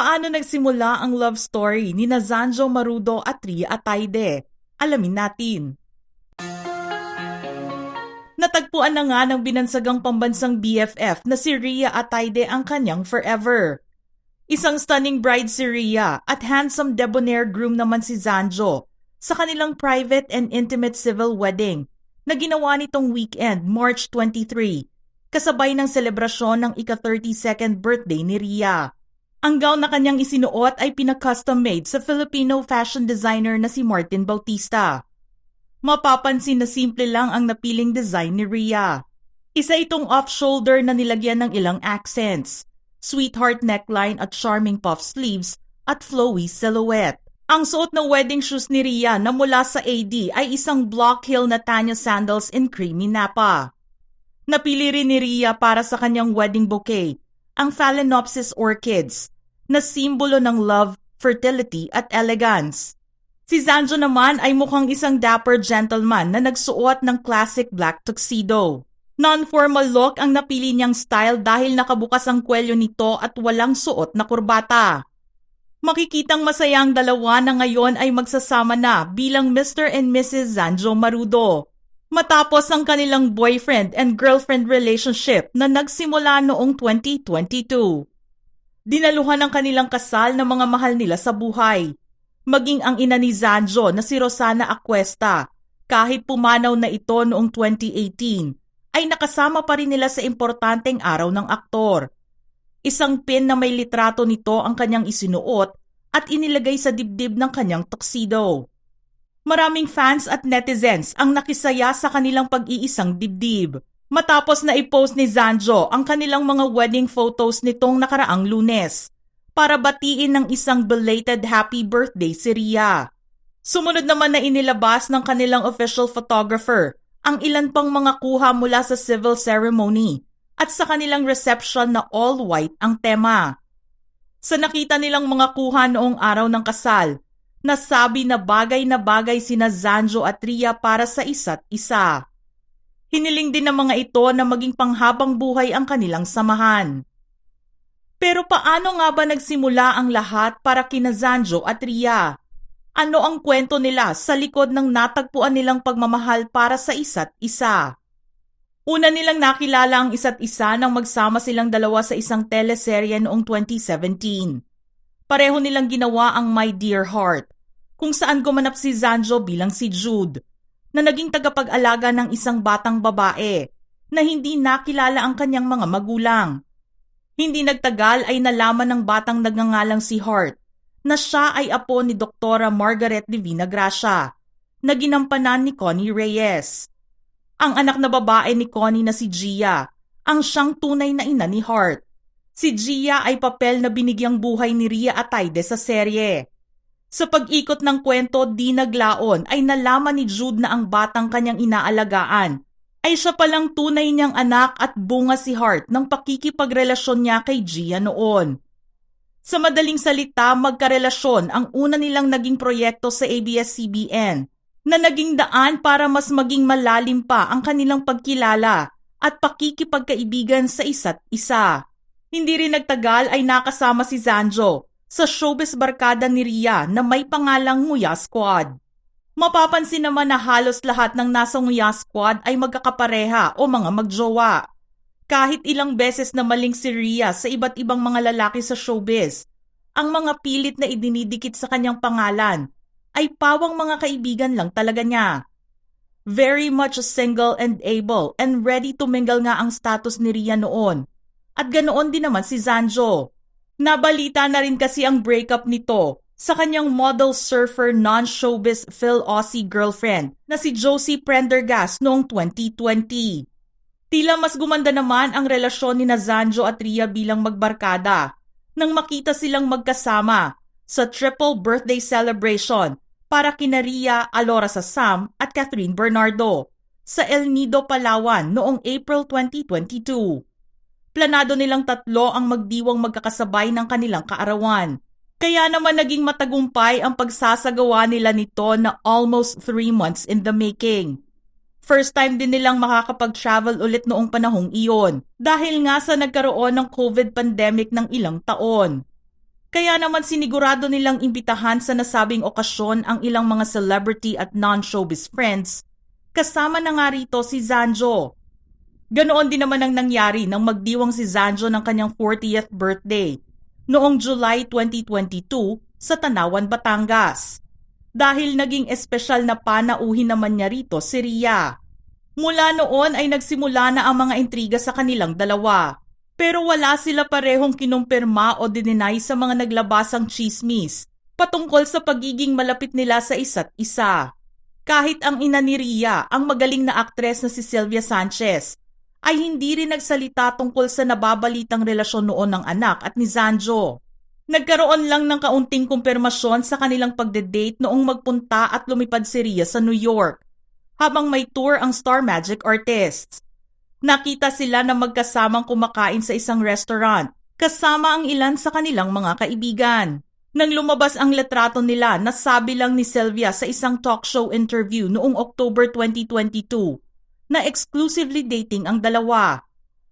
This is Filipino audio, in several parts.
Paano nagsimula ang love story ni Zanjo Marudo at Ria Ataide? Alamin natin. Natagpuan na nga ng binansagang pambansang BFF na si Ria Ataide ang kanyang forever. Isang stunning bride si Ria at handsome debonair groom naman si Zanjo sa kanilang private and intimate civil wedding na ginawa nitong weekend, March 23, kasabay ng selebrasyon ng ika-32nd birthday ni Ria. Ang gown na kanyang isinuot ay pinaka-custom made sa Filipino fashion designer na si Martin Bautista. Mapapansin na simple lang ang napiling design ni Ria. Isa itong off-shoulder na nilagyan ng ilang accents, sweetheart neckline at charming puff sleeves at flowy silhouette. Ang suot ng wedding shoes ni Ria na mula sa AD ay isang Block Hill na Tanya sandals in creamy napa. Napili rin ni Ria para sa kanyang wedding bouquet ang Phalaenopsis orchids na simbolo ng love, fertility at elegance. Si Zanjo naman ay mukhang isang dapper gentleman na nagsuot ng classic black tuxedo. Non-formal look ang napili niyang style dahil nakabukas ang kwelyo nito at walang suot na kurbata. Makikitang masaya ang dalawa na ngayon ay magsasama na bilang Mr. and Mrs. Zanjo Marudo. Matapos ang kanilang boyfriend and girlfriend relationship na nagsimula noong 2022. Dinaluhan ng kanilang kasal ng mga mahal nila sa buhay. Maging ang ina ni Zanjo na si Rosana Aquesta, kahit pumanaw na ito noong 2018, ay nakasama pa rin nila sa importanteng araw ng aktor. Isang pin na may litrato nito ang kanyang isinuot at inilagay sa dibdib ng kanyang tuxedo. Maraming fans at netizens ang nakisaya sa kanilang pag-iisang dibdib matapos na i-post ni Zanjo ang kanilang mga wedding photos nitong nakaraang Lunes para batiin ng isang belated happy birthday si Ria. Sumunod naman na inilabas ng kanilang official photographer ang ilan pang mga kuha mula sa civil ceremony at sa kanilang reception na all white ang tema. Sa nakita nilang mga kuha noong araw ng kasal, nasabi na bagay sina Zanjo at Ria para sa isa't isa. Hiniling din ng mga ito na maging panghabang buhay ang kanilang samahan. Pero paano nga ba nagsimula ang lahat para kina Zanjo at Ria? Ano ang kwento nila sa likod ng natagpuan nilang pagmamahal para sa isa't isa? Una nilang nakilala ang isa't isa nang magsama silang dalawa sa isang teleserye noong 2017. Pareho nilang ginawa ang My Dear Heart, kung saan gumanap si Zanjo bilang si Jude, na naging tagapag-alaga ng isang batang babae na hindi nakilala ang kanyang mga magulang. Hindi nagtagal ay nalaman ng batang nagngangalang si Heart na siya ay apo ni Doktora Margaret Divina Gracia, na ginampanan ni Connie Reyes. Ang anak na babae ni Connie na si Gia, ang siyang tunay na ina ni Heart. Si Gia ay papel na binigyang buhay ni Ria Ataide sa serye. Sa pag-ikot ng kwento di naglaon ay nalaman ni Jude na ang batang kanyang inaalagaan ay siya palang tunay niyang anak at bunga si Heart ng pakikipagrelasyon niya kay Gia noon. Sa madaling salita, magkarelasyon ang una nilang naging proyekto sa ABS-CBN na naging daan para mas maging malalim pa ang kanilang pagkilala at pakikipagkaibigan sa isa't isa. Hindi rin nagtagal ay nakasama si Zanjo sa showbiz barkada ni Ria na may pangalang Nguya Squad. Mapapansin naman na halos lahat ng nasa Nguya Squad ay magkakapareha o mga magjowa. Kahit ilang beses na maling si Ria sa iba't ibang mga lalaki sa showbiz, ang mga pilit na idinidikit sa kanyang pangalan ay pawang mga kaibigan lang talaga niya. Very much single and able and ready to mingle nga ang status ni Ria noon. At ganoon din naman si Zanjo. Nabalita na rin kasi ang breakup nito sa kanyang model surfer non-showbiz Phil Aussie girlfriend na si Josie Prendergast noong 2020. Tila mas gumanda naman ang relasyon ni Zanjo at Ria bilang magbarkada nang makita silang magkasama sa triple birthday celebration para kina Ria Alora sa Sam at Catherine Bernardo sa El Nido, Palawan noong April 2022. Planado nilang tatlo ang magdiwang magkakasabay ng kanilang kaarawan. Kaya naman naging matagumpay ang pagsasagawa nila nito na almost 3 months in the making. First time din nilang makakapag-travel ulit noong panahong iyon dahil nga sa nagkaroon ng COVID pandemic ng ilang taon. Kaya naman sinigurado nilang imbitahan sa nasabing okasyon ang ilang mga celebrity at non-showbiz friends, kasama na nga rito si Zanjo. Ganoon din naman ang nangyari nang magdiwang si Zanjo ng kanyang 40th birthday noong July 2022 sa Tanawan, Batangas. Dahil naging espesyal na panauhin naman niya rito si Rhea. Mula noon ay nagsimula na ang mga intriga sa kanilang dalawa. Pero wala sila parehong kinumpirma o dinenay sa mga naglabasang chismis patungkol sa pagiging malapit nila sa isa't isa. Kahit ang ina ni Rhea, ang magaling na aktres na si Sylvia Sanchez, ay hindi rin nagsalita tungkol sa nababalitang relasyon noon ng anak at ni Zanjo. Nagkaroon lang ng kaunting kumpirmasyon sa kanilang pagde-date noong magpunta at lumipad si Rhea sa New York, habang may tour ang Star Magic artists. Nakita sila na magkasamang kumakain sa isang restaurant, kasama ang ilan sa kanilang mga kaibigan. Nang lumabas ang litrato nila, nasabi lang ni Sylvia sa isang talk show interview noong October 2022, na exclusively dating ang dalawa.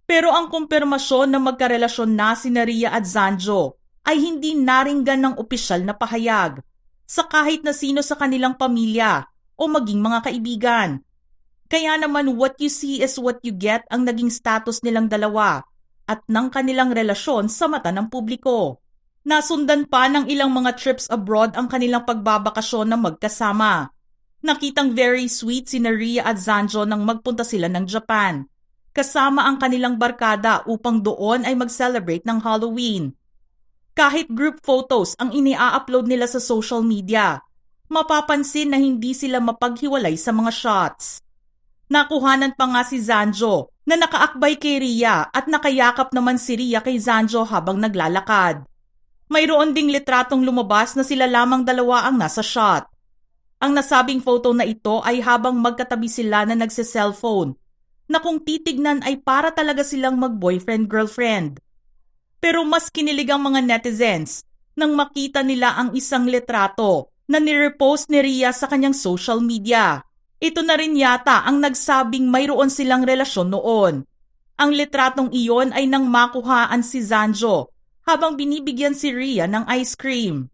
Pero ang kumpirmasyon na magkarelasyon na sina Rhea at Zanjo ay hindi naringgan ng opisyal na pahayag sa kahit na sino sa kanilang pamilya o maging mga kaibigan. Kaya naman what you see is what you get ang naging status nilang dalawa at ng kanilang relasyon sa mata ng publiko. Nasundan pa ng ilang mga trips abroad ang kanilang pagbabakasyon na magkasama. Nakitang very sweet si Rhea at Zanjo nang magpunta sila ng Japan, kasama ang kanilang barkada upang doon ay mag-celebrate ng Halloween. Kahit group photos ang ini-upload nila sa social media, mapapansin na hindi sila mapaghiwalay sa mga shots. Nakuhanan pa nga si Zanjo na nakaakbay kay Rhea at nakayakap naman si Rhea kay Zanjo habang naglalakad. Mayroon ding litratong lumabas na sila lamang dalawa ang nasa shot. Ang nasabing photo na ito ay habang magkatabi sila na nagse-cellphone, na kung titignan ay para talaga silang mag-boyfriend-girlfriend. Pero mas kinilig ang mga netizens nang makita nila ang isang litrato na nirepost ni Rhea sa kanyang social media. Ito na rin yata ang nagsabing mayroon silang relasyon noon. Ang litratong iyon ay nang makuhaan si Zanjo habang binibigyan si Rhea ng ice cream.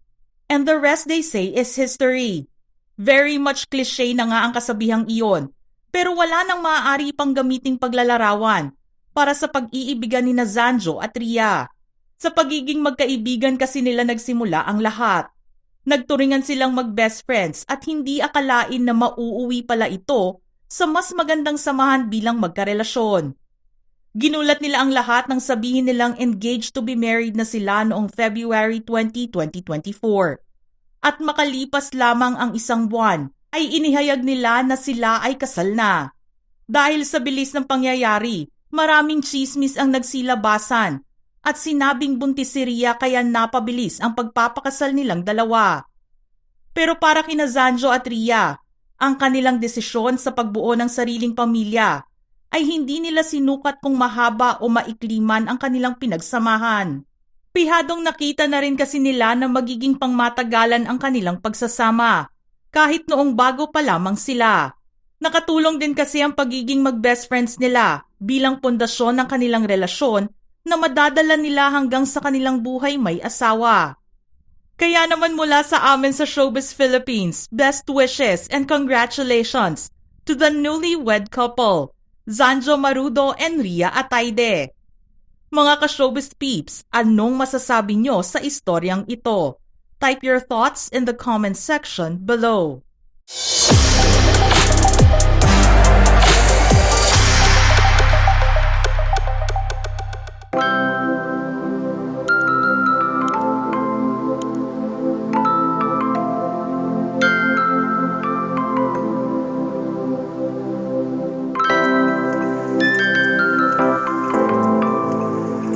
And the rest they say is history. Very much cliché na nga ang kasabihang iyon, pero wala nang maaari pang gamiting paglalarawan para sa pag-iibigan ni Zanjo at Rhea. Sa pagiging magkaibigan kasi nila nagsimula ang lahat. Nagturingan silang mag-best friends at hindi akalain na mauuwi pala ito sa mas magandang samahan bilang magkarelasyon. Ginulat nila ang lahat nang sabihin nilang engaged to be married na sila noong February 20, 2024. At makalipas lamang ang isang buwan, ay inihayag nila na sila ay kasal na. Dahil sa bilis ng pangyayari, maraming chismis ang nagsilabasan at sinabing buntis si Rhea kaya napabilis ang pagpapakasal nilang dalawa. Pero para kina Zanjo at Rhea, ang kanilang desisyon sa pagbuo ng sariling pamilya ay hindi nila sinukat kung mahaba o maikliman ang kanilang pinagsamahan. Pihadong nakita na rin kasi nila na magiging pangmatagalan ang kanilang pagsasama, kahit noong bago pa lamang sila. Nakatulong din kasi ang pagiging mag-best friends nila bilang pundasyon ng kanilang relasyon na madadala nila hanggang sa kanilang buhay may asawa. Kaya naman mula sa amin sa Showbiz Philippines, best wishes and congratulations to the newlywed couple, Zanjo Marudo and Rhea Atayde. Mga ka-showbiz peeps, anong masasabi nyo sa istoryang ito? Type your thoughts in the comment section below.